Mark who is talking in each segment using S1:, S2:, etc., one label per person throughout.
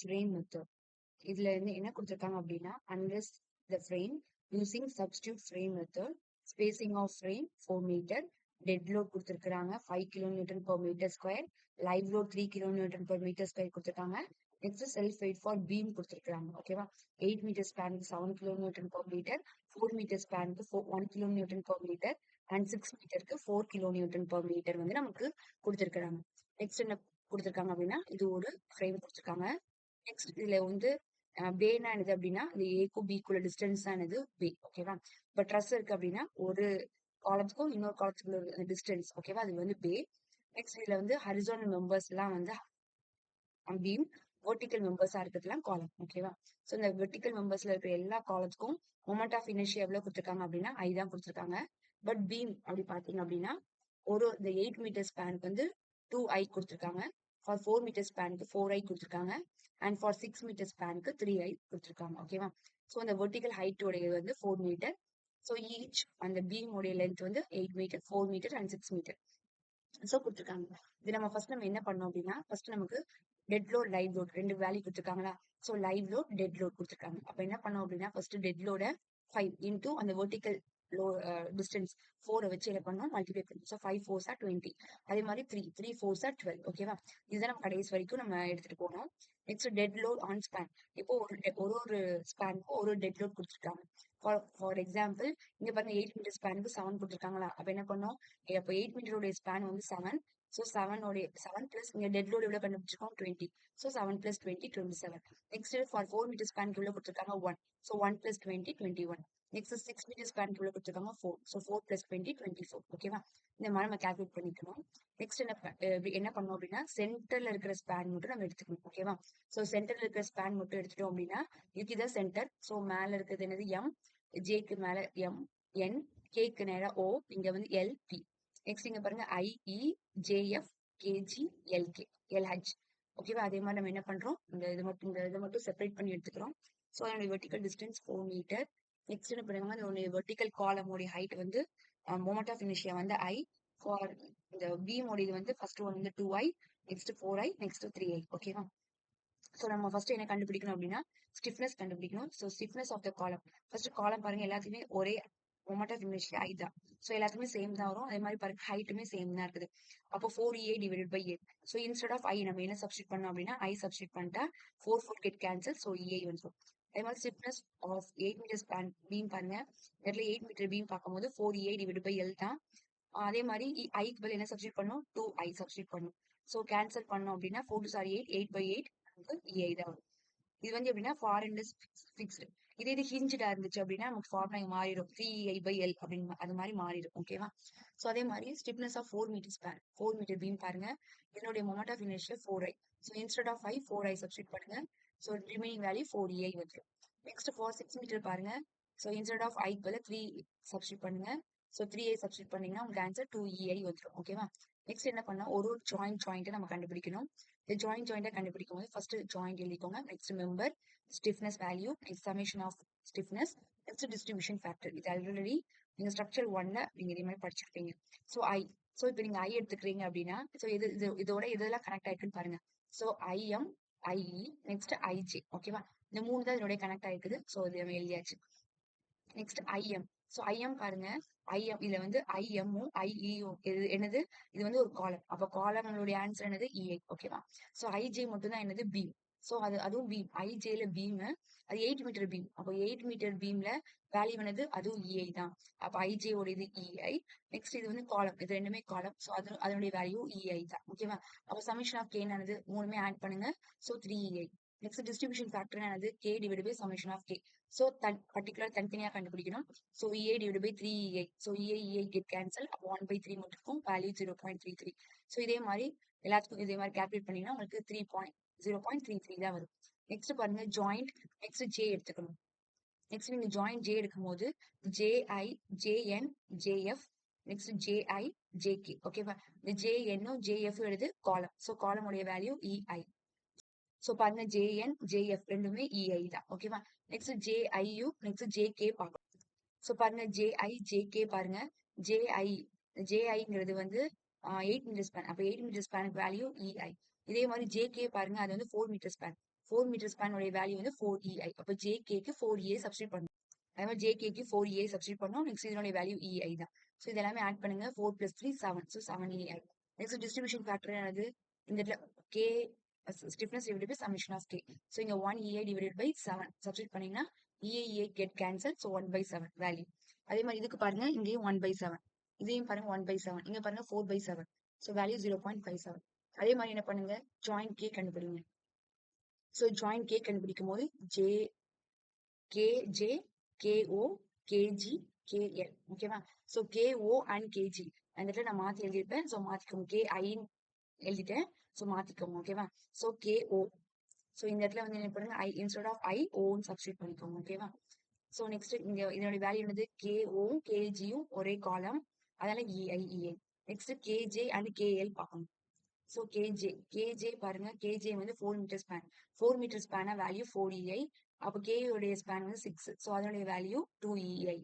S1: frame method. இதுல இருந்து என்ன கொடுத்திருக்காங்க அப்படின்னா unless the frame using substitute frame method, spacing of frame 4 meter, dead load கொடுத்திருக்காங்க 5 kilonewton per meter square, live load 3 kilonewton per meter square கொடுத்திருக்காங்க. next self weight for beam கொடுத்திருக்காங்க. ஓகேவா 8 meter span 7 kilonewton per meter, 4 meter span 1 kilonewton per meter and 6 meter 4 kilonewton per meter வந்து நமக்கு கொடுத்திருக்காங்க. Next என்ன கொடுத்திருக்காங்க அப்படின்னா இது ஒரு ஃப்ரேம் கொடுத்திருக்காங்க. நெக்ஸ்ட் இதுல வந்து பேனா என்னது அப்படின்னா இந்த ஏக்கும் பிக்குள்ள டிஸ்டன்ஸ் தான் என்னது பே. ஓகேவா இப்ப ட்ரஸ் இருக்கு அப்படின்னா ஒரு காலத்துக்கும் இன்னொரு காலத்துக்குள்ள டிஸ்டன்ஸ். ஓகேவா அது வந்து பே. நெக்ஸ்ட் இதுல வந்து ஹரிசானல் மெம்பர்ஸ் எல்லாம் வந்து பீம், வெர்டிக்கல் மெம்பர்ஸா இருக்கிறதுலாம் காலம். ஓகேவா சோ இந்த வெர்டிக்கல் மெம்பர்ஸ்ல இருக்கிற எல்லா காலத்துக்கும் மொமெண்ட் ஆஃப் இனர்ஷியா எவ்வளவு கொடுத்திருக்காங்க அப்படின்னா ஐ தான் கொடுத்திருக்காங்க. பட் பீம் அப்படி பாத்தீங்க அப்படின்னா ஒரு இந்த 8 மீட்டர் ஸ்பேனுக்கு வந்து 2i கொடுத்திருக்காங்க. ஃபார் 4 மீட்டர் ஸ்பேனுக்கு 4i கொடுத்திருக்காங்க. அண்ட் ஃபார் 6 மீட்டர் ஸ்பேனுக்கு 3i கொடுத்திருக்காங்க. ஓகேவா சோ அந்த வெர்டிக்கல் ஹைட் உடைய வந்து 4 மீட்டர். ஸோ ஈச் அந்த பீம் உடைய லென்த் வந்து 8 metre, 4 metre and 6 metre so கொடுத்துருக்காங்க. இது நம்ம என்ன பண்ணோம் அப்படின்னா ஃபர்ஸ்ட் நமக்கு டெட் லோட் லைவ் லோட் ரெண்டு வேல்யூ கொடுத்துருக்காங்களா. So live load dead load கொடுத்துருக்காங்க. அப்ப என்ன பண்ணோம் அப்படின்னா ஃபர்ஸ்ட் டெட் லோட 5 இன்டூ அந்த வெர்டிக்கல் லோ டிஸ்டன்ஸ் 4 வச்சு என்ன பண்ணோம் மல்டிப்ளை பண்ணோம். So 5 4s are 20. அதே மாதிரி 3 4s are 12. ஓகேவா இதுதான் நம்ம கடைசி வரைக்கும் நம்ம எடுத்துட்டு போனோம். Next dead load on span. இப்போ ஒரு ஸ்பேனுக்கு ஒரு டெட் லோட் கொடுத்துருக்காங்க. ஃபார் எக்ஸாம்பிள் இங்க பாருங்க 8 மீட்டர் ஸ்பேனுக்கு 7 கொடுத்துருக்காங்களா. அப்ப என்ன பண்ணோம் அப்ப 8 மீட்டரோட ஸ்பேன் வந்து 7. ஸோ 7 பிளஸ் இங்க டெட் லோட் எவ்வளவு கண்டுபிடிச்சிருக்கோம் 20. So 7 plus 20 27. Next for 4 metre ஸ்பேனுக்கு எவ்வளவு கொடுத்துருக்காங்க 1. So 1 plus 20 21. நெக்ஸ்ட் 6 மீட்டர் ஸ்பேனுக்கு எவ்வளவு கொடுத்துருக்காங்க 4. So 4 plus 20 24. ஓகேவா இந்த மாதிரி நம்ம கால்குலேட் பண்ணிக்கணும். நெக்ஸ்ட் என்ன பண்ணோம் அப்படின்னா சென்டர்ல இருக்கிற ஸ்பேன் மட்டும் நம்ம எடுத்துக்கணும். ஓகேவா சோ சென்டர்ல இருக்கிற ஸ்பேன் மட்டும் எடுத்துட்டோம் அப்படின்னா இதுக்கு இதான் சென்டர். ஸோ மேல இருக்கிறது என்னது எம், ஜேக்கு மேல எம் என், கேக்கு நேரா ஓ, இங்க வந்து எல் பி. நெக்ஸ்ட் இங்க பாருங்க IE JF KG LK LH. ஓகேவா அதே மாதிரி நம்ம என்ன பண்றோம் இந்த இதை மட்டும் செப்பரேட் பண்ணி எடுத்துக்கிறோம். ஸோ அதனுடைய வெர்டிக்கல் டிஸ்டன்ஸ் 4 மீட்டர். நெக்ஸ்ட் என்ன பண்ணுவாங்க அதனுடைய வெர்டிக்கல் காலமோடைய ஹைட் வந்து மொமெண்ட் ஆஃப் இனிஷியா வந்து ஐ. ஃபார் இந்த பீம் உடையது வந்து ஃபர்ஸ்ட் ஒன் வந்து 2i, next 4i, next 3i. ஓகேவா ஸோ நம்ம ஃபர்ஸ்ட் என்ன கண்டுபிடிக்கணும் அப்படின்னா ஸ்டிஃப்னஸ் கண்டுபிடிக்கணும். ஸோ ஸ்டிஃப்னஸ் ஆஃப் த காலம் ஃபர்ஸ்ட் காலம் பாருங்க எல்லாத்தையுமே ஒரே மொமெண்ட் ஆஃப் இனர்ஷியா ஐ தான். ஸோ எல்லாத்துக்குமே சேம் தான் வரும். அதே மாதிரி பாருங்க ஹைட்டுமே சேம் தான் இருக்குது. அப்போ 4a divided by 8. So instead of I நம்ம என்ன சப்ஸ்டிட் பண்ணோம் அப்படின்னா ஐ சப்ஸ்டிட் பண்ணிட்டா 4 கெட் கேன்சல். ஸோ இஐ வந்துடும். அதே மாதிரி stiffness of 8 metre span beam பாருங்க இடத்துல 8 மீட்டர் பீம் பார்க்கும்போது 4a டிவைடட் பை எல் தான். அதே மாதிரி ஐக்கு பதில் என்ன சப்ஸ்டிட் பண்ணும் 2i சப்ஸ்டிட் பண்ணும். ஸோ கேன்சல் பண்ணோம் அப்படின்னா 4 2 are 8 8 by 8 இஐ தான் வரும். இது வந்து எப்படின்னா ஃபாரின் ஃபிக்ஸ்டு. இதே இது ஹிஞ்சுடா இருந்துச்சு அப்படின்னா நமக்கு ஃபார்முலா மாறிடும் 3i by l அப்படின்னு அது மாதிரி மாறிடும். ஓகேவா ஸோ அதே மாதிரி stiffness of 4 metre span 4 metre beam பாருங்க இதனுடைய moment of inertia 4i. So instead of 4i substitute பண்ணுங்க. ஸோ ரிமைனிங் வேல்யூ 4ei வந்துடும். நெக்ஸ்ட் ஃபார் 6 மீட்டர் பாருங்க. ஸோ இன்ஸ்டெட் ஆஃப் ஐக்கு பதில் 3 சப்ஸ்டிட் பண்ணுங்க. ஸோ 3i சப்ஸ்டிட் பண்ணீங்கன்னா உங்களுக்கு ஆன்சர் 2ei வந்துடும். ஓகேவா நெக்ஸ்ட் என்ன பண்ணா ஒரு ஜாயிண்ட் நம்ம கண்டுபிடிக்கணும். இந்த ஜாயிண்ட் கண்டுபிடிக்கும் போது ஃபர்ஸ்ட் ஜாயிண்ட் எழுதிக்கோங்க. Next member, stiffness value, next summation of stiffness, next distribution factor. இது ஆல்ரெடி நீங்க ஸ்ட்ரக்சர் 1ல நீங்க இதே மாதிரி படிச்சிருப்பீங்க. So I. ஸோ இப்போ நீங்க ஐ எடுத்துக்கிறீங்க அப்படின்னா ஸோ இதோட இதெல்லாம் கனெக்ட் ஆயிருக்குன்னு பாருங்க. So IM, IE, next IJ. ஓகேவா இந்த 3 தான் இதோட கனெக்ட் ஆயிருக்குது. ஸோ இது நம்ம எழுதியாச்சு. Next IM. ஸோ ஐஎம் பாருங்க ஐஎம் இதுல வந்து ஐஎம்மும் ஐஇயும் என்னது இது வந்து ஒரு காலம். அப்ப காலங்களுடைய ஆன்சர் என்னது இஐ. ஓகேவா ஸோ ஐஜே மட்டும் தான் என்னது பீம். ஸோ அதுவும் பீம் ஐஜேல பீம் அது 8 மீட்டர் பீம். அப்போ 8 மீட்டர் பீம்ல வேல்யூ என்னது அதுவும் இஐ தான். அப்ப ஐஜே உடையது இஐ. நெக்ஸ்ட் இது வந்து காலம். இது ரெண்டுமே காலம். ஸோ அதனுடைய வேல்யூ இஐ தான். ஓகேவா அப்போ சமேஷன் ஆஃப் கேன் ஆனது மூணுமே ஆட் பண்ணுங்க. So 3ei. Next distribution factor ஆனது K divide by summation of K. So particular தனித்தனியா கண்டுபிடிக்கணும். So EI divide by 3ei. So EI get cancel. அப்போ 1/3 மட்டும் இருக்கும். வேல்யூ 0.33. ஸோ இதே மாதிரி எல்லாத்துக்கும் இதே மாதிரி கால்குலேட் பண்ணீங்கன்னா உங்களுக்கு 0.33 தான் வரும். நெக்ஸ்ட் பாருங்க ஜாயிண்ட். நெக்ஸ்ட் ஜே எடுத்துக்கணும். நெக்ஸ்ட் நீங்க ஜாயிண்ட் ஜே எடுக்கும் போது JI, JN, JF, next JI, JK. ஓகேவா இந்த ஜேஎன்னும் ஜேஎஃப் எழுது காலம். ஸோ காலம் உடைய வேல்யூ இஐ. ஸோ பாருங்க ஜேஎன், ஜேஎஃப் ரெண்டுமே இஐ தான். ஓகேவா நெக்ஸ்ட் ஜேஐயு, நெக்ஸ்ட் ஜேகே பார்க்கணும். ஸோ பாருங்க ஜேஐ, ஜேகே பாருங்க ஜேஐங்கிறது வந்து 8 மீட்டர் ஸ்பேன். அப்போ 8 மீட்டர் ஸ்பேனுக்கு வேல்யூ இஐ. இதே மாதிரி ஜேகே பாருங்க அது வந்து 4 மீட்டர் ஸ்பேன். 4 மீட்டர் ஸ்பேன் உடைய வேல்யூ வந்து 4EI. அப்ப JKக்கு 4EI சப்ஸ்டிட் பண்ணணும். அதே மாதிரி JKக்கு 4EI சப்ஸ்டிட் பண்ணோம். நெக்ஸ்ட் இதனுடைய வேல்யூ EI தான். ஸோ இது எல்லாமே ஆட் பண்ணுங்க. 4 + 3 7. So 7EI. Next distribution factor என்னது? இந்த இடத்துல K stiffness divided by summation of K. So இங்க 1EI டிவைடட் பை 7 சப்ஸ்டிட் பண்ணீங்கன்னா EI get cancel. So 1/7 value. அதே மாதிரி இதுக்கு பாருங்க, இங்கேயும் 1/7. இதையும் பாருங்க 1/7. இங்க பாருங்க 4/7. So value 0.57. அதே மாதிரி என்ன பண்ணுங்க, ஜாயின் K கண்டுபிடிங்க. ஸோ ஜாயின் K கண்டுபிடிக்கும் போது KJ, KO, KG, KL. ஓகேவா? ஸோ KO அண்ட் KG அந்த இடத்துல நான் மாத்தி எழுதியிருப்பேன். ஸோ மாத்திக்கோங்க. KI எழுதிட்டேன். ஸோ மாத்திக்கோங்க. ஓகேவா? So KO. ஸோ இந்த இடத்துல வந்து என்ன பண்ணுங்க, I இன்ஸ்டெட் ஆஃப் I ஓன்னு சப்ஸ்டிட் பண்ணிக்கோங்க. ஓகேவா? ஸோ நெக்ஸ்ட் இங்க இதனுடைய வேல்யூ என்னது? KO KGயும் ஒரே காலம், அதனால EI. Next KJ and KL பார்க்கணும். ஸோ KJ பாருங்க, KJ வந்து 4 மீட்டர் ஸ்பேன். 4 மீட்டர் ஸ்பேனா வேல்யூ 4EI. அப்போ K உடைய ஸ்பேன் வந்து 6. ஸோ அதனுடைய வேல்யூ 2EI.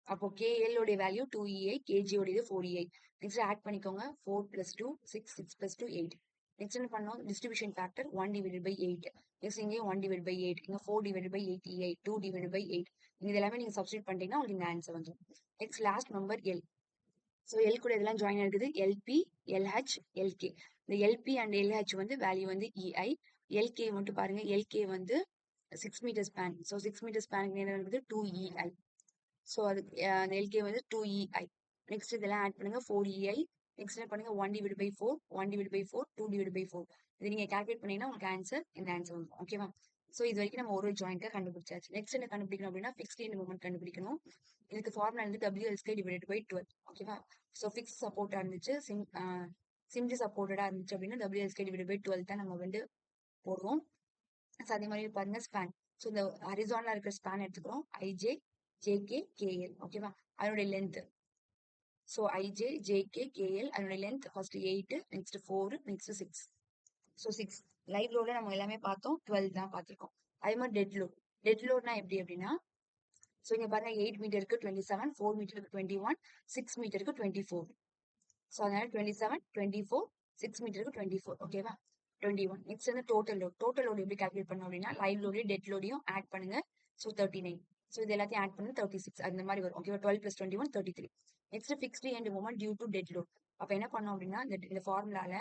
S1: அப்போ KL உடைய வேல்யூ 2EI, KG உடையது 4EI. நெக்ஸ்ட் ஆட் பண்ணிக்கோங்க. 4 + 2 6, 6 + 2 8. நெக்ஸ்ட் என்ன பண்ணோம்? Distribution factor 1 divided by 8. Next இங்கேயும் 1 டிவைட் பை 8. இங்க 4 divided by 8EI, 2 divided by 8. இது எல்லாமே நீங்க சப்ஸ்டிட் பண்ணிட்டீங்கன்னா உங்களுக்கு இந்த ஆன்சர் வந்துடும். Next last number L. So L கூட இதெல்லாம் ஜாயின் இருக்குது. LP, LH, LK. இந்த LP அண்ட் LH வந்து வேல்யூ வந்து EI. LK மட்டும் பாருங்க, LK வந்து 6 மீட்டர் ஸ்பேன். ஸோ 6 மீட்டர் ஸ்பேனுக்கு நேரம் இருக்குது 2EI. ஸோ அது அந்த LK வந்து 2EI. நெக்ஸ்ட் இதெல்லாம் ஆட் பண்ணுங்க. 4EI. நெக்ஸ்ட் என்ன பண்ணுங்க, 1 divide by 4, 1 divide by 4, 2 divide by 4. இது நீங்க கால்குலேட் பண்ணீங்கன்னா உங்களுக்கு ஆன்சர் இந்த ஆன்சர் வரும். ஓகேவா? ஸோ இது வரைக்கும் நம்ம ஒரு ஜாயிண்ட்டை கண்டுபிடிச்சாச்சு. நெக்ஸ்ட் என்ன கண்டுபிடிக்கணும் அப்படின்னா, ஃபிக்ஸ்ட் எண்ட் மூமெண்ட் கண்டுபிடிக்கணும். இதுக்கு ஃபார்முலா வந்து WL² டிவைடட் பை 12. ஓகேவா? ஸோ ஃபிக்ஸ் சப்போர்ட்டா இருந்துச்சு, சிம்ஜி சப்போர்ட்டடா இருந்துச்சு அப்படின்னா WL² டிவைடட் பை 12 தான் நம்ம வந்து போடுவோம். ஸோ அதே மாதிரி பாருங்க ஸ்பேன். ஸோ இந்த ஹரிசான்டலா இருக்கிற ஸ்பேன் எடுத்துக்கிறோம். IJ, JK, KL. ஓகேவா? அதனுடைய length. So IJ, JK, KL அதனுடைய length first 8, next 4, next 6. So 6. Live லோட்ல நம்ம எல்லாமே பார்த்தோம். 12 தான் பார்த்திருக்கோம். அதே மாதிரி டெட் லோட். டெட் லோட்னா எப்படி அப்படின்னா, ஸோ இங்க பாருங்க 8 மீட்டருக்கு 27, 4 மீட்டருக்கு 21, 6 மீட்டருக்கு 24. ஸோ அதனால 27, 24, 6 மீட்டருக்கு 24. ஓகேவா? 21. நெக்ஸ்ட் வந்து டோட்டல் லோட். டோட்டல் லோட் எப்படி கால்குலேட் பண்ணோம் அப்படின்னா, லைவ் லோடையும் டெட் லோடையும் ஆட் பண்ணுங்க. ஸோ 39. ஸோ இது எல்லாத்தையும் ஆட் பண்ணி 36 அந்த மாதிரி வரும். ஓகேவா? 12 + 21 33. Next fixed end moment due to dead load. அப்ப என்ன பண்ணோம் அப்படின்னா, இந்த ஃபார்முலால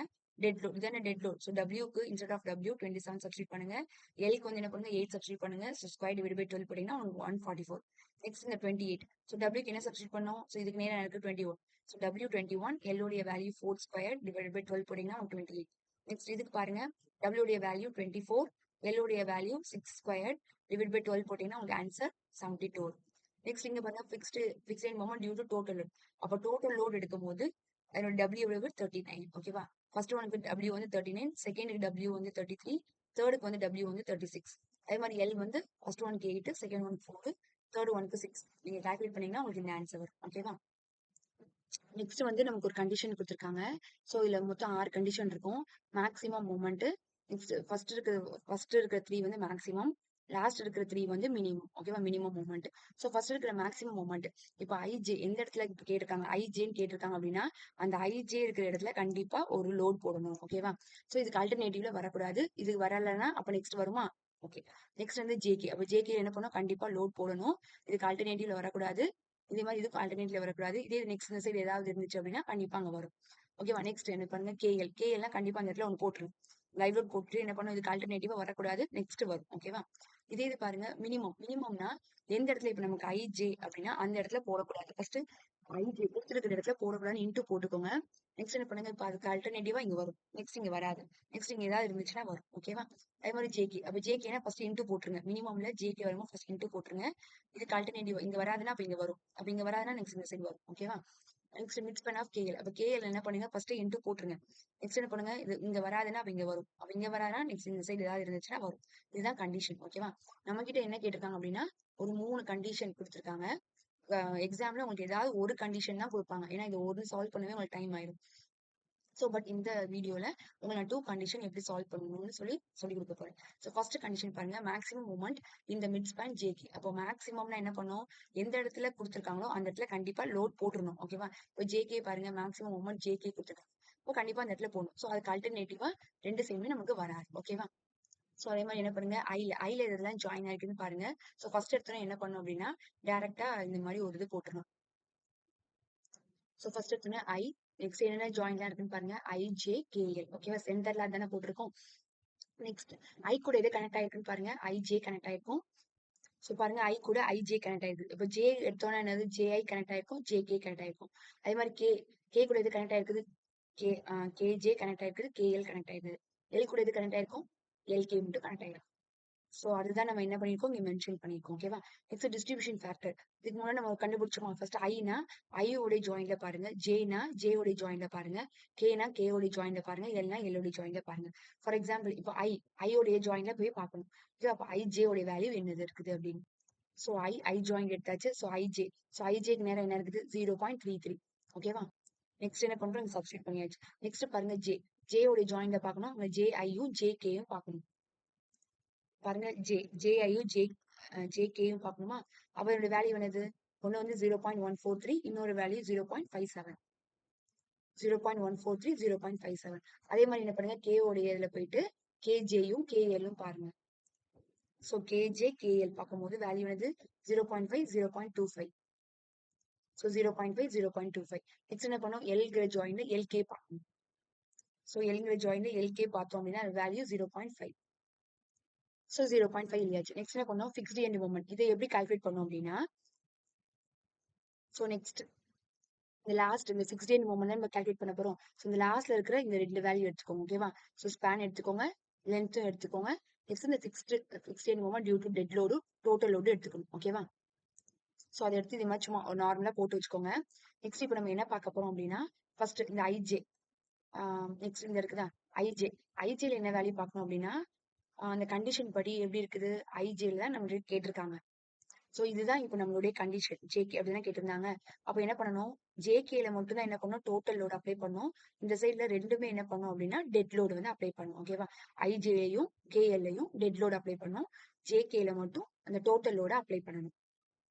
S1: டெட் லோட் இதான டெட் லோட். ஸோ Wக்கு இன்ஸ்டெட் ஆஃப் W 27 சப்ஸ்டிட் பண்ணுங்க. Lக்கு வந்து என்ன பண்ணுங்க, 8 சப்ஸ்டிட் பண்ணுங்க. ஸோ ஸ்கொயர் டிவைட் பை 12 போட்டீங்கன்னா உங்களுக்கு 144. நெக்ஸ்ட் இந்த 28. ஸோ Wக்கு என்ன சப்ஸ்டிட் பண்ணோம்? ஸோ இதுக்கு நேரம் எனக்கு 21. ஸோ W21, L உடைய வேல்யூ 4 ஸ்கொயர் டிவைட் பை 12 போட்டீங்கன்னா 28. நெக்ஸ்ட் இதுக்கு பாருங்க, W உடைய வேல்யூ 24, L உடைய வேல்யூ 6 ஸ்கொயர் டிவைட் பை 12 போட்டீங்கன்னா உங்களுக்கு ஆன்சர் 72. நெக்ஸ்ட் இங்க பாருங்க, fixed end moment due to total load. அப்போ டோட்டல் லோட் எடுக்கும் போது அதோட W எவ்வளவு? 39. ஓகேவா? ஃபர்ஸ்ட் ஒனுக்கு W வந்து 39, செகண்டுக்கு W வந்து 33, தேர்டுக்கு வந்து W வந்து 36. அதே மாதிரி L வந்து ஃபர்ஸ்ட் ஒனுக்கு 8, செகண்ட் ஒனுக்கு 4, தேர்ட் ஒனுக்கு 6. நீங்க கால்குலேட் பண்ணீங்கன்னா உங்களுக்கு இந்த ஆன்சர் வரும். ஓகேவா? நெக்ஸ்ட் வந்து நமக்கு ஒரு கண்டிஷன் கொடுத்துருக்காங்க. ஸோ இதுல மொத்தம் 6 கண்டிஷன் இருக்கும். Maximum moment. நெக்ஸ்ட் ஃபர்ஸ்ட் இருக்கிற 3 வந்து மேக்ஸிமம், லாஸ்ட் இருக்கிற 3 வந்து மினிமம். ஓகேவா? Minimum moment. ஸோ ஃபர்ஸ்ட் இருக்கிற மேக்ஸிமம் மூமெண்ட். இப்போ IJ எந்த இடத்துல கேட்டிருக்காங்க, IJன்னு கேட்டிருக்காங்க அப்படின்னா, அந்த IJ இருக்கிற இடத்துல கண்டிப்பா ஒரு லோட் போடணும். ஓகேவா? ஸோ இதுக்கு அல்டர்னேட்டிவ்ல வரக்கூடாது. இது வரலன்னா அப்ப நெக்ஸ்ட் வருமா? ஓகே. நெக்ஸ்ட் வந்து JK. அப்ப JK என்ன பண்ணணும்? கண்டிப்பா லோட் போடணும். இதுக்கு அல்டர்னேட்டிவ்ல வரக்கூடாது. இதே மாதிரி இதுக்கு ஆல்டர்னேட்ல வரக்கூடாது. இதே நெக்ஸ்ட் இந்த சைடு ஏதாவது இருந்துச்சு அப்படின்னா கண்டிப்பா அங்க வரும். ஓகேவா? நெக்ஸ்ட் என்ன பண்ணுங்க, KL கண்டிப்பா அந்த இடத்துல ஒன்று போட்டுருங்க. லைவ் லோட் போட்டு என்ன பண்ணும், இதுக்கு ஆல்டர்னேட்டிவா வரக்கூடாது, நெக்ஸ்ட் வரும். ஓகேவா? இதே இது பாருங்க, மினிமம்னா எந்த இடத்துல இப்ப நமக்கு IJ அப்படின்னா அந்த இடத்துல போடக்கூடாது. ஃபர்ஸ்ட் IJ கொடுத்துருக்கிற இடத்துல போடக்கூடாதுன்னு இன்ட்டு போட்டுக்கோங்க. நெக்ஸ்ட் என்ன பண்ணுங்க, இப்ப அதுக்கு ஆல்டர்னேட்டிவா இங்க வரும், நெக்ஸ்ட் இங்க வராது, நெக்ஸ்ட் இங்க ஏதாவது இருந்துச்சுன்னா வரும். ஓகேவா? அதே மாதிரி JK. அப்ப JKனா ஃபர்ஸ்ட் இன்ட்டு போட்டுருங்க. மினிமம்ல JK வரும்போது ஃபர்ஸ்ட் இன்ட்டு போட்டுருங்க. இதுக்கு ஆல்டர்னேட்டிவ் இங்க வராதுன்னா அப்ப இங்க வரும், அப்ப இங்க வராதுன்னா நெக்ஸ்ட் இந்த சைடு வரும். ஓகேவா? Next mid span of KL. அப்ப KL என்ன பண்ணுங்க, ஃபர்ஸ்ட் இன்ட்டு போட்டுருங்க. நெக்ஸ்ட் என்ன பண்ணுங்க, இது இங்க வராதுன்னா அப்ப இங்க வரும், அப்ப இங்க வராதுன்னா நெக்ஸ்ட் இந்த சைடு ஏதாவது இருந்துச்சுன்னா வரும். இதுதான் கண்டிஷன். ஓகேவா? நம்ம கிட்ட என்ன கேட்டிருக்காங்க அப்படின்னா, ஒரு 3 கண்டிஷன் கொடுத்துருக்காங்க. எக்ஸாம்ல உங்களுக்கு ஏதாவது ஒரு கண்டிஷன் தான் கொடுப்பாங்க. ஏன்னா இது ஒரு சால்வ் பண்ணவே உங்களுக்கு டைம் ஆயிடும். ஸோ பட் இந்த வீடியோல உங்களை நான் 2 கண்டிஷன் எப்படி சால்வ் பண்ணணும்னு சொல்லி கொடுக்க போறேன். ஸோ ஃபர்ஸ்ட் கண்டிஷன் பாருங்க, மேக்ஸிமம் மூமெண்ட் இந்த மிட் ஸ்பேன் JK. அப்போ மேக்ஸிமம்னா என்ன பண்ணும், எந்த இடத்துல கொடுத்துருக்காங்களோ அந்த இடத்துல கண்டிப்பா லோட் போட்டுருணும். ஓகேவா? இப்போ JK பாருங்க, மேக்ஸிமம் மூமெண்ட் JK கொடுத்துருக்காங்க. இப்போ கண்டிப்பா அந்த இடத்துல போகணும். ஸோ அதுக்கு ஆல்டர்னேட்டிவா ரெண்டு சைடுமே நமக்கு வராது. ஓகேவா? ஸோ அதே மாதிரி என்ன பண்ணுங்க, ஐல இதெல்லாம் ஜாயின் ஆயிருக்குன்னு பாருங்க. ஸோ ஃபர்ஸ்ட் எடுத்தோன்னே என்ன பண்ணணும் அப்படின்னா, டைரக்டா இந்த மாதிரி ஒரு இது போட்டுருணும். ஸோ ஃபர்ஸ்ட் எடுத்தோன்னே நெக்ஸ்ட் என்னென்ன ஜாயின்லாம் இருக்குன்னு பாருங்க. IJKL ஓகேவா, சென்டர்ல தானே போட்டிருக்கோம். நெக்ஸ்ட் கூட எது கனெக்ட் ஆயிருக்குன்னு பாருங்க. IJ கனெக்ட் ஆயிருக்கும். ஸோ பாருங்க, கூட IJ கனெக்ட் ஆயிருக்கு. இப்போ J எடுத்தோன்னா என்னது, JI கனெக்ட் ஆயிருக்கும், JK கனெக்ட் ஆயிருக்கும். அதே மாதிரி K கூட எது கனெக்ட் ஆயிருக்குது, KJ கனெக்ட் ஆயிருக்குது, KL கனெக்ட் ஆயிருக்குது. L கூட எது கனெக்ட் ஆயிருக்கும், LK மட்டும் கனெக்ட் ஆயிருக்கும். ஸோ அதுதான் நம்ம என்ன பண்ணிருக்கோம், இங்க மென்ஷன் பண்ணிருக்கோம். ஓகேவா. Next distribution factor. இதுக்கு முன்னாடி நம்ம கண்டுபிடிச்சோம். ஃபர்ஸ்ட் ஐனா உடைய ஜாயின்ல பாருங்க, ஜேனா உடைய ஜாயின்ல பாருங்க, கேனா உடைய ஜாயின்ல பாருங்க, எல்னா உடைய ஜாயின்ல பாருங்க. ஃபார் எக்ஸாம்பிள் இப்போ உடைய ஜாயின்ல போய் பார்க்கணும். அப்ப IJ உடைய வேல்யூ என்னது இருக்குது அப்படின்னு. ஸோ ஜாயின் எடுத்தாச்சு. ஸோ ஐஜேக்கு நேரம் என்ன இருக்குது, 0.33. ஓகேவா. நெக்ஸ்ட் என்ன பண்றோம், இங்க சப்ஸ்டிட் பண்ணியாச்சு. நெக்ஸ்ட் பாருங்க, ஜே உடைய ஜாயின்ல பார்க்கணும், அங்க JIயும் JKயும் பார்க்கணும். பாருங்க, JIயும் JKயும் பார்க்கணுமா. அவரோட வேல்யூ என்னது, ஒண்ணு வந்து 0.143, இன்னொரு வேல்யூ 0.57. 0.143, 0.57. அதே மாதிரி என்ன பண்ணுங்க, K உடைய இதுல போயிட்டு KJயும் KLயும் பாருங்க. ஸோ KL பார்க்கும்போது வேல்யூ என்னது, 0.5, 0.25. ஸோ 0.5, 0.25. நெக்ஸ்ட் என்ன பண்ணோம், எல்கிற ஜாயின்ல LK பார்க்கணும். ஸோ எல்கிற ஜாயின்ல LK பார்த்தோம் அப்படின்னா வேல்யூ 0.5. ஸோ 0.5 இல்லையாச்சு. நெக்ஸ்ட் என்ன பண்ணோம், ஃபிக்ஸ்டு எண்ட் மொமெண்ட். இதை எப்படி கால்குலேட் பண்ணோம் அப்படின்னா, ஸோ நெக்ஸ்ட் இந்த ஃபிக்ஸ்டு எண்ட் மொமெண்ட் தான் நம்ம கால்குலேட் பண்ண போறோம். ஸோ இந்த லாஸ்ட்ல இருக்கிற இந்த ரெண்டு வேல்யூ எடுத்துக்கோங்க. ஓகேவா. ஸோ ஸ்பேன் எடுத்துக்கோங்க, லென்த்தும் எடுத்துக்கோங்க. நெக்ஸ்ட் இந்த fixed end moment due to dead load, total load எடுத்துக்கணும். ஓகேவா. ஸோ அதை எடுத்து இது மாதிரி சும்மா நார்மலா போட்டு வச்சுக்கோங்க. நெக்ஸ்ட் இப்போ நம்ம என்ன பார்க்க போறோம் அப்படின்னா, ஃபர்ஸ்ட் இந்த ஐஜே, நெக்ஸ்ட் இங்க இருக்குதா ஐஜேல என்ன வேல்யூ பார்க்கணும் அப்படின்னா, அந்த கண்டிஷன் படி எப்படி இருக்குது, ஐஜேல தான் நம்மளுக்கு கேட்டிருக்காங்க. ஸோ இதுதான் இப்போ நம்மளுடைய கண்டிஷன், ஜேகே அப்படிதான் கேட்டிருந்தாங்க. அப்போ என்ன பண்ணணும், ஜேகேல மட்டும் தான் என்ன பண்ணணும், டோட்டல் லோடு அப்ளை பண்ணணும். இந்த சைட்ல ரெண்டுமே என்ன பண்ணணும் அப்படின்னா, டெட் லோடு வந்து அப்ளை பண்ணணும். ஓகேவா. ஐஜேலையும் கேஎல்லையும் டெட் லோடு அப்ளை பண்ணணும். ஜேகேல மட்டும் அந்த டோட்டல் லோட அப்ளை பண்ணணும்.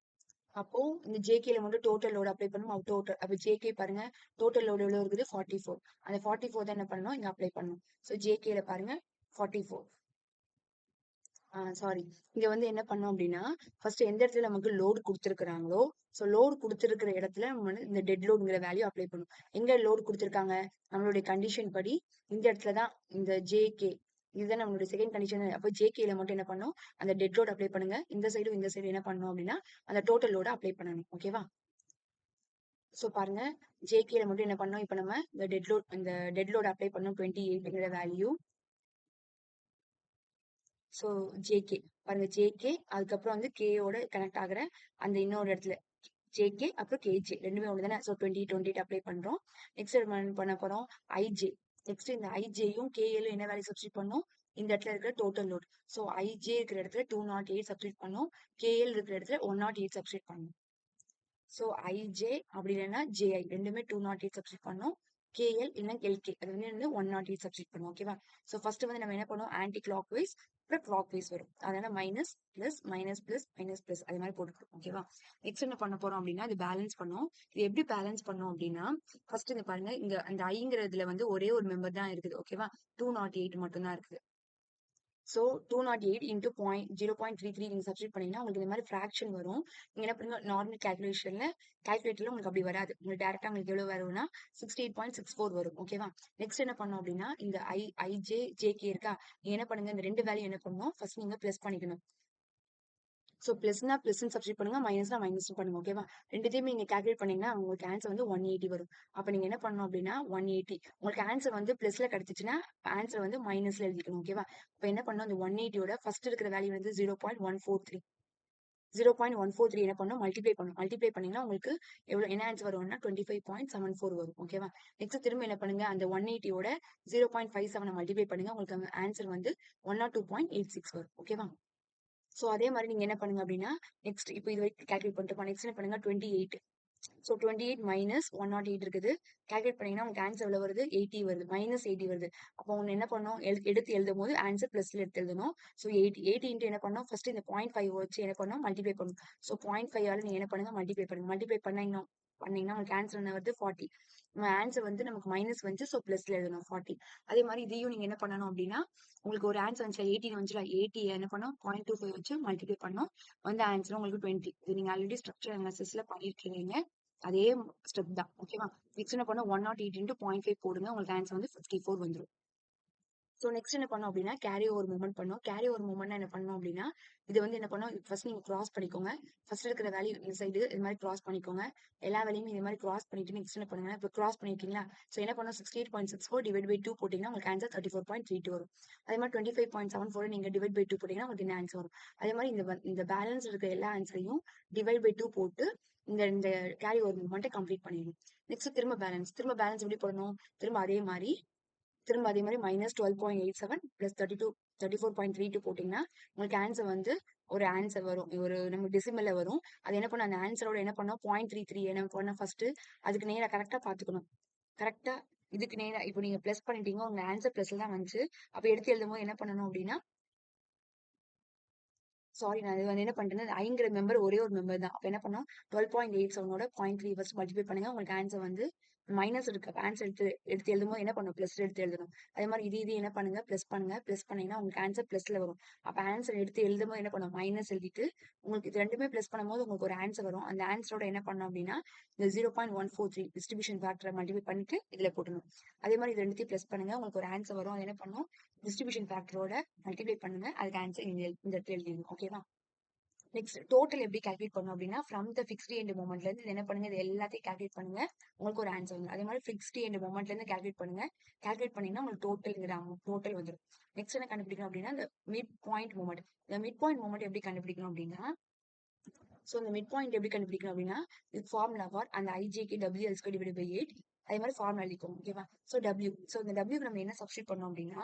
S1: அப்போ இந்த ஜேகேல மட்டும் டோட்டல் லோடு அப்ளை பண்ணணும். அப்போ ஜேகே பாருங்க, டோட்டல் லோடு எவ்வளவு இருக்குது, 44. அந்த 44 தான் என்ன பண்ணணும், இங்க அப்ளை பண்ணணும். ஸோ ஜேகேல பாருங்க 44. சாரி, இங்க வந்து என்ன பண்ணோம் அப்படின்னா, ஃபர்ஸ்ட் எந்த இடத்துல நமக்கு லோடு கொடுத்துருக்காங்களோ, ஸோ லோடு கொடுத்துருக்கிற இடத்துல நம்ம வந்து இந்த டெட் லோடுங்கிற வேல்யூ அப்ளை பண்ணும். எங்க லோடு கொடுத்துருக்காங்க, நம்மளுடைய கண்டிஷன் படி இந்த இடத்துல தான் இந்த ஜேகே, இதுதான் நம்மளுடைய செகண்ட் கண்டிஷன். அப்போ ஜேகேல மட்டும் என்ன பண்ணும், அந்த டெட் லோடு அப்ளை பண்ணுங்க. இந்த சைடு என்ன பண்ணணும் அப்படின்னா, அந்த டோட்டல் லோட அப்ளை பண்ணணும். ஓகேவா. ஸோ பாருங்க, ஜேகேல மட்டும் என்ன பண்ணோம், இப்போ நம்ம இந்த டெட் லோட் அப்ளை பண்ணோம் 28ங்கிற வேல்யூ. ஸோ ஜேகே பாருங்க, ஜேகே அதுக்கப்புறம் வந்து கேயோட கனெக்ட் ஆகுற அந்த இன்னொரு இடத்துல ஜேகே அப்புறம் கேஜே ரெண்டுமே ஒன்று தானே. ஸோ 28 அப்ளை பண்றோம். நெக்ஸ்ட் பண்ண போறோம் ஐஜே. நெக்ஸ்ட் இந்த ஐஜேயும் கேஎலும் என்ன வேல்யூ சப்ஸ்டிட் பண்ணோம், இந்த இடத்துல இருக்கிற டோட்டல் லோட். ஸோ ஐஜே இருக்கிற இடத்துல 208 சப்ஸ்டிட் பண்ணோம், கேஎல் இருக்கிற இடத்துல 108 சப்ஸ்டிட் பண்ணோம். ஸோ ஐஜே அப்படி இல்லைன்னா ஜேஐ ரெண்டுமே 208 சப்ஸ்டிட் பண்ணோம். கேஎல் இல்லைன்னா எல்கே அது வந்து 108 சப்ஸ்டிட் பண்ணுவோம். ஓகேவா. ஸோ ஃபர்ஸ்ட் வந்து நம்ம என்ன பண்ணுவோம், ஆன்டி கிளாக் வைஸ் அப்புறம் கிளாக் வைஸ் வரும். அதனால minus plus minus plus minus plus அது மாதிரி போட்டுக்கிறோம். ஓகேவா. நெக்ஸ்ட் என்ன பண்ண போறோம் அப்படின்னா, இது பேலன்ஸ் பண்ணோம். இது எப்படி பேலன்ஸ் பண்ணோம் அப்படின்னா, ஃபர்ஸ்ட் இந்த பாருங்க, இங்க அந்த ஐங்கிறதுல வந்து ஒரே ஒரு மெம்பர் தான் இருக்குது. ஓகேவா. 208 மட்டும் தான் இருக்குது. ஸோ 208 இன்டூ 0.33 நீங்க சப்ஸ்டிட் பண்ணீங்கன்னா உங்களுக்கு இந்த மாதிரி ஃபிராக்ஷன் வரும். நீங்க என்ன பண்ணுங்க, நார்மல் கால்குலேட்டர்ல உங்களுக்கு அப்படி வராது. உங்களுக்கு டேரக்டா உங்களுக்கு எவ்வளவு வரும்னா 68.64 வரும். ஓகேவா. நெக்ஸ்ட் என்ன பண்ணோம் அப்படின்னா, இந்த ஜேகே இருக்கா, நீங்க என்ன பண்ணுங்க, இந்த ரெண்டு வேல்யூ என்ன பண்ணணும், ஃபர்ஸ்ட் நீங்க பிளஸ் பண்ணிக்கணும். ஸோ பிளஸ்னா பிளஸ் சப்ஸ்டிட் பண்ணுங்க, மைனஸ்னா மைனஸ் பண்ணுங்க. ஓகேவா. ரெண்டுத்தையுமே நீங்க கால்குலேட் பண்ணீங்கன்னா உங்களுக்கு ஆன்சர் வந்து 180 வரும். அப்ப நீங்க என்ன பண்ணணும் அப்படின்னா 180, உங்களுக்கு ஆன்சர் வந்து பிளஸ்ல கிடைச்சிச்சுன்னா ஆன்சர் வந்து மைனஸ்ல எழுதிக்கணும். ஓகேவா. அப்ப என்ன பண்ணணும், அந்த 180யோட ஃபர்ஸ்ட் இருக்கிற வேல்யூ வந்து 0.143. 0.143 என்ன பண்ணணும், மல்டிப்ளை பண்ணீங்கன்னா உங்களுக்கு எவ்வளவு என்ன ஆன்சர் வரும்னா 25.74 வரும். ஓகேவா. நெக்ஸ்ட் திரும்ப என்ன பண்ணுங்க, அந்த 180யோட 0.57 மல்டிப்ளை பண்ணுங்க, உங்களுக்கு ஆன்சர் வந்து 102.86 வரும். ஓகேவா. ஸோ அதே மாதிரி நீங்க என்ன பண்ணுங்க அப்படின்னா, நெக்ஸ்ட் இப்போ இது வரைக்கும் கால்குலேட் பண்ணிட்டு நெக்ஸ்ட் என்ன பண்ணுங்க 28. ஸோ 28 மைனஸ் 108 இருக்குது. கால்குலேட் பண்ணீங்கன்னா உங்களுக்கு ஆன்சர் எவ்வளவு வருது, 80 வருது, -80 வருது. அப்போ ஒன்று என்ன பண்ணணும், எடுத்து எழுதும் போது ஆன்சர் பிளஸ்ல எடுத்து எழுதணும். ஸோ 80 இன்ட்டு என்ன பண்ணணும், ஃபர்ஸ்ட் இந்த 0.5 வச்சு என்ன பண்ணணும், மல்டிப்ளை பண்ணணும். ஸோ 0.5 நீங்க என்ன பண்ணுங்க, மல்டிப்ளை பண்ணுங்க. மல்டிப்ளை பண்ணீங்கன்னா உங்களுக்கு ஆன்சர் என்ன வருது, 40. நம்ம ஆன்சர் வந்து நமக்கு மைனஸ் வந்து ஸோ பிளஸ்ல எழுதணும் 40. அதே மாதிரி இதையும் நீங்க என்ன பண்ணணும் அப்படின்னா, உங்களுக்கு ஒரு ஆன்சர் வந்துச்சுல 18 வந்துச்சுல 80 என்ன பண்ணணும் 0.25 வச்சு மல்டிப்ளை பண்ணணும். வந்து ஆன்சர் உங்களுக்கு 20. இது நீங்க ஆல்ரெடி ஸ்ட்ரக்சர் அனாலிசிஸ்ல பண்ணிருக்கீங்க. அதே ஸ்டெப் தான். ஓகேவா? நெக்ஸ்ட் என்ன பண்ணணும் 108 into 0.5 போடுங்க. உங்களுக்கு ஆன்சர் வந்து 54 வந்துடும். ஸோ நெக்ஸ்ட் என்ன பண்ணோம் அப்படின்னா கேரி ஓவர் மூவ்மெண்ட் பண்ணோம். கேரி ஓவர் மூவ்மெண்ட் என்ன பண்ணோம் அப்படின்னா, இது வந்து என்ன பண்ணோம் ஃபர்ஸ்ட் நீங்க கிராஸ் பண்ணிக்கோங்க. ஃபர்ஸ்ட் இருக்கிற வேல்யூ இந்த சைடு இது மாதிரி கிராஸ் பண்ணிக்கோங்க. எல்லா வேலையுமே இது மாதிரி கிராஸ் பண்ணிட்டு நெக்ஸ்ட் என்ன பண்ணுங்க, இப்போ கிராஸ் பண்ணிருக்கீங்களா? ஸோ என்ன பண்ணோம் 68.64 டிவைட் பை 2 போட்டீங்கன்னா உங்களுக்கு ஆன்சர் 34.32 வரும். அதே மாதிரி 25.74 நீங்க டிவைட் பை 2 போட்டீங்கன்னா உங்களுக்கு என்ன ஆன்சர் வரும். அதே மாதிரி இந்த பேலன்ஸ் இருக்கிற எல்லா ஆன்சரையும் டிவைட் பை 2 போட்டு இந்த இந்த கேரி ஓவர் மூவ்மெண்ட்டை கம்ப்ளீட் பண்ணிடணும். நெக்ஸ்ட் திரும்ப பேலன்ஸ் எப்படி போடணும், திரும்ப அதே மாதிரி மைனஸ் 12.87 பிளஸ் 34.32 போட்டீங்கன்னா உங்களுக்கு ஆன்சர் வந்து ஒரு ஆன்சர் வரும். ஒரு நம்ம டெசிமல்ல வரும். அது என்ன பண்ண அந்த ஆன்சரோட என்ன பண்ணோம் 0.33 என்ன பண்ண ஃபர்ஸ்ட் அதுக்கு நேரா கரெக்டா பாத்துக்கணும். கரெக்டா இதுக்கு நேரா இப்போ நீங்க பிளஸ் பண்ணிட்டீங்க, உங்க ஆன்சர் பிளஸ்ல தான் வந்துச்சு. அப்ப எடுத்து எழுதும் போது என்ன பண்ணணும் அப்படின்னா, சாரி நான் இது வந்து என்ன பண்றேன்னா ஐங்கிற மெம்பர் ஒரே ஒரு மெம்பர் தான். அப்ப என்ன பண்ணோம் 12.87ஓட 0.3 ஃபர்ஸ்ட் மல்டிப்ளை பண்ணுங்க. உங்களுக்கு ஆன்சர் வந்து மைனஸ் இருக்கு. ஆன்சர் எடுத்து எழுதும்போது என்ன பண்ணும் பிளஸ் எடுத்து எழுதணும். அதே மாதிரி இது என்ன பண்ணுங்க பிளஸ் பண்ணீங்கன்னா உங்களுக்கு ஆன்சர் பிளஸ்ல வரும். அப்ப ஆன்சர் எடுத்து எழுதும்போது என்ன பண்ணும் மைனஸ் எழுதிட்டு உங்களுக்கு இது ரெண்டுமே பிளஸ் பண்ணும்போது உங்களுக்கு ஒரு ஆன்சர் வரும். அந்த ஆன்சரோட என்ன பண்ணணும் அப்படின்னா இந்த 0.143 டிஸ்ட்ரிபியூஷன் ஃபேக்டரை மல்டிப்ளை பண்ணிட்டு இதுல போட்டணும். அதே மாதிரி இது ரெண்டுத்தையும் பிளஸ் பண்ணுங்க. உங்களுக்கு ஒரு ஆன்சர் வரும். அது என்ன பண்ணும் டிஸ்ட்ரிபியூஷன் ஃபேக்டரோட மல்டிப்ளை பண்ணுங்க. அதுக்கு ஆன்சர் இந்த இடத்துல எழுதிடணும். ஓகேவா? நெக்ஸ்ட் டோட்டல் எப்படி கால்குலேட் பண்ணணும் அப்படின்னா ஃப்ரம் த ஃபிக்ஸ்ட் எண்ட் மொமெண்ட்ல இருந்து என்ன பண்ணுங்க இது எல்லாத்தையும் கால்குலேட் பண்ணுங்க. உங்களுக்கு ஒரு ஆன்சர் வந்து அதே மாதிரி ஃபிக்ஸ்ட் எண்ட் மொமெண்ட்ல இருந்து கால்குலேட் பண்ணுங்க. கால்குலேட் பண்ணீங்கன்னா உங்களுக்கு டோட்டல் வந்துடும். நெக்ஸ்ட் என்ன கண்டுபிடிக்கணும் அப்படின்னா இந்த மிட் பாயிண்ட் மொமெண்ட். இந்த மிட் பாயிண்ட் மொமெண்ட் எப்படி கண்டுபிடிக்கணும் அப்படின்னா, ஸோ இந்த மிட் பாயிண்ட் எப்படி கண்டுபிடிக்கணும் அப்படின்னா இது ஃபார்முலா ஃபார் அந்த ஐஜேக்கு டபிள்யூஎல் டிவைட் பை 8 அதே மாதிரி ஃபார்முலா எழுதிக்கோங்க. ஓகேவா? ஸோ டபிள்யூ ஸோ இந்த டபிள்யூக்கு நம்ம என்ன சப்ஸ்டியூட் பண்ணோம் அப்படின்னா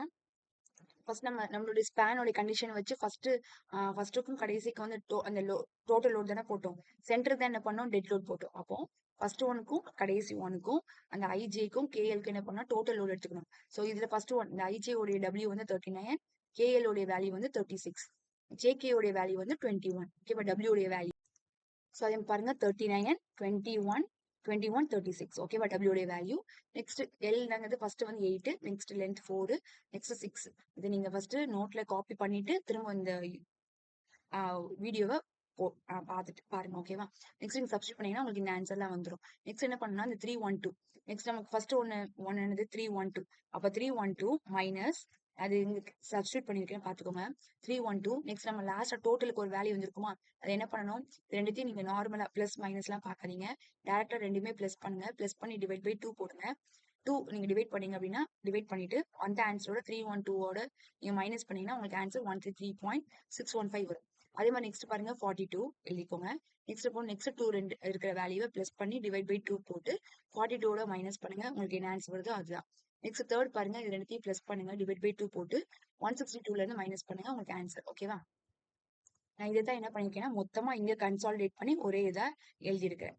S1: ஃபர்ஸ்ட் நம்மளுடைய ஸ்பேனோட கண்டிஷனை வச்சு ஃபர்ஸ்ட்டுக்கும் கடைசிக்கு வந்து அந்த டோட்டல் லோட் தானே போட்டோம். சென்டர் தான் என்ன பண்ணோம் டெட் லோட் போட்டோம். அப்போ ஃபர்ஸ்ட் ஒனுக்கும் கடைசி ஒனுக்கும் அந்த ஐஜேக்கும் கேஎல்க்கு என்ன பண்ணா டோட்டல் லோட் எடுத்துக்கணும். ஸோ இதுல ஃபர்ஸ்ட் ஒன் இந்த ஐஜே உடைய டபிள்யூ வந்து 39, கேஎல் உடைய வேல்யூ வந்து 36, ஜேகே உடைய வேல்யூ வந்து 21. ஓகேவா? டபிள்யூ உடைய வேல்யூ ஸோ அதே பாருங்க 39, 21, 21, 36. ஓகேவா? டபிள்யூ உடைய வேல்யூ. நெக்ஸ்ட் எல்ங்கிறது ஃபர்ஸ்ட் வந்து 8, நெக்ஸ்ட் லென்த் 4, நெக்ஸ்ட் 6. இது நீங்க ஃபர்ஸ்ட் நோட்ல காப்பி பண்ணிட்டு திரும்ப இந்த வீடியோவை பார்த்துட்டு பாருங்க. ஓகேவா? நெக்ஸ்ட் நீங்க சப்ஸ்டியூட் பண்ணீங்கன்னா உங்களுக்கு இந்த ஆன்சர்லாம் வந்துடும். நெக்ஸ்ட் என்ன பண்ணணும்னா இந்த 312 நெக்ஸ்ட் நமக்கு ஃபர்ஸ்ட் ஒன்னு என்னது 312. அப்ப 312 மைனஸ் அது இங்க சப்ஸ்டியூட் பண்ணிருக்கேன் பாத்துக்கோங்க. 312 நெக்ஸ்ட் நம்ம லாஸ்ட் டோட்டலுக்கு ஒரு வேல்யூ வந்திருக்குமா, அது என்ன பண்ணணும் ரெண்டுத்தையும் நீங்க நார்மலா பிளஸ் மைனஸ் எல்லாம் பாக்காதீங்க. டேரக்டா ரெண்டுமே பிளஸ் பண்ணுங்க. பிளஸ் பண்ணி டிவைட் பை 2 போடுங்க. 2 நீங்க டிவைட் பண்ணீங்க அப்படின்னா டிவைட் பண்ணிட்டு அந்த ஆன்சரோட 312ஓட நீங்க மைனஸ் பண்ணீங்கன்னா உங்களுக்கு ஆன்சர் 133.615 வரும். அதே மாதிரி நெக்ஸ்ட் பாருங்க 42 எழுதிக்கோங்க. நெக்ஸ்ட் 2 ரெண்டு இருக்கிற வேல்யூவை பிளஸ் பண்ணி டிவைட் பை 2 போட்டு 42ஓட மைனஸ் பண்ணுங்க. உங்களுக்கு என்ன ஆன்சர் வருதோ அதுதான். நெக்ஸ்ட் தேர்ட் பாருங்க இது ரெண்டுத்தையும் பிளஸ் பண்ணுங்க டிவைட் பை 2 போட்டு 162ல இருந்து மைனஸ் பண்ணுங்க. உங்களுக்கு ஆன்சர். ஓகேவா? நான் இதை தான் என்ன பண்ணிருக்கேன்னா மொத்தமா இங்க கன்சாலிடேட் பண்ணி ஒரே இதா எழுதியிருக்கிறேன்.